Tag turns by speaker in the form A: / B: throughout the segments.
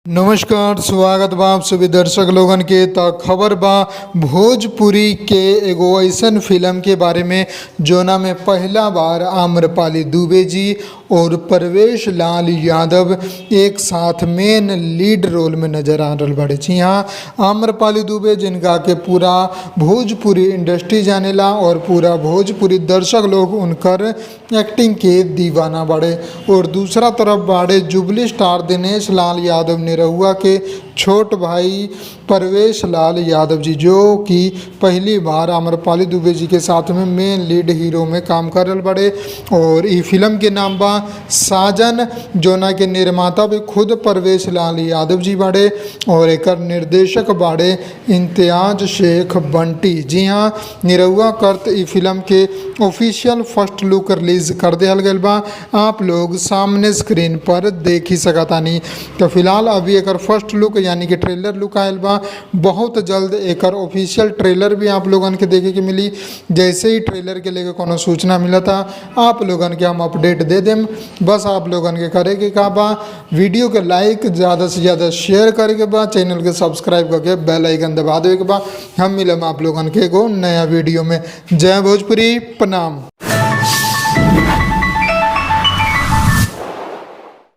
A: नमस्कार, स्वागत बा आप सभी दर्शक लोगन के। त खबर बा भोजपुरी के एगो ऐसन फिल्म के बारे में जोना में पहला बार आम्रपाली दुबे जी और परवेश लाल यादव एक साथ मेन लीड रोल में नजर आ रहल बाड़े। जी हाँ, आम्रपाली दुबे जिनका के पूरा भोजपुरी इंडस्ट्री जानेला और पूरा भोजपुरी दर्शक लोग उनकर एक्टिंग के दीवाना बाड़े। और दूसरा तरफ बाड़े जुबली स्टार दिनेश लाल यादव ने रहुआ के छोट भाई परवेश लाल यादव जी, जो कि पहली बार आम्रपाली दुबे जी के साथ में मेन लीड हीरो में काम कर रहल बड़े। और ई फिल्म के नाम बा साजन, जोना के निर्माता भी खुद परवेश लाल यादव जी बाड़े और एकर निर्देशक बाड़े इम्तियाज शेख बंटी। जी हाँ, निरहुआ करत ई फिल्म के ऑफिशियल फर्स्ट लुक रिलीज कर दिहल गइल बा। आप लोग सामने स्क्रीन पर देख ही सकतानी। तो फिलहाल अभी एकर फर्स्ट लुक यानी कि ट्रेलर लुक आयल बा। बहुत जल्द एकर ऑफिशियल ट्रेलर भी आप लोगन के देखे के मिली। जैसे ही ट्रेलर के लेके कोनो सूचना मिला था आप लोगन के हम अपडेट दे देम। बस आप लोगन के करे के का बा, वीडियो के लाइक ज़्यादा से ज़्यादा शेयर करे के बा, चैनल के सब्सक्राइब करके बेल आइकन दबा देवे के बा। हम मिलम आप लोगन के एगो नया वीडियो में। जय भोजपुरी, प्रणाम।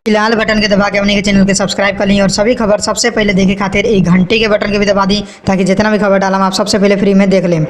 B: लाल बटन के दबा के अपने के चैनल के सब्सक्राइब कर ली और सभी खबर सबसे पहले देखे खातिर एक घंटे के बटन के भी दबा दी, ताकि जितना भी खबर डालम आप सबसे पहले फ्री में देख लें।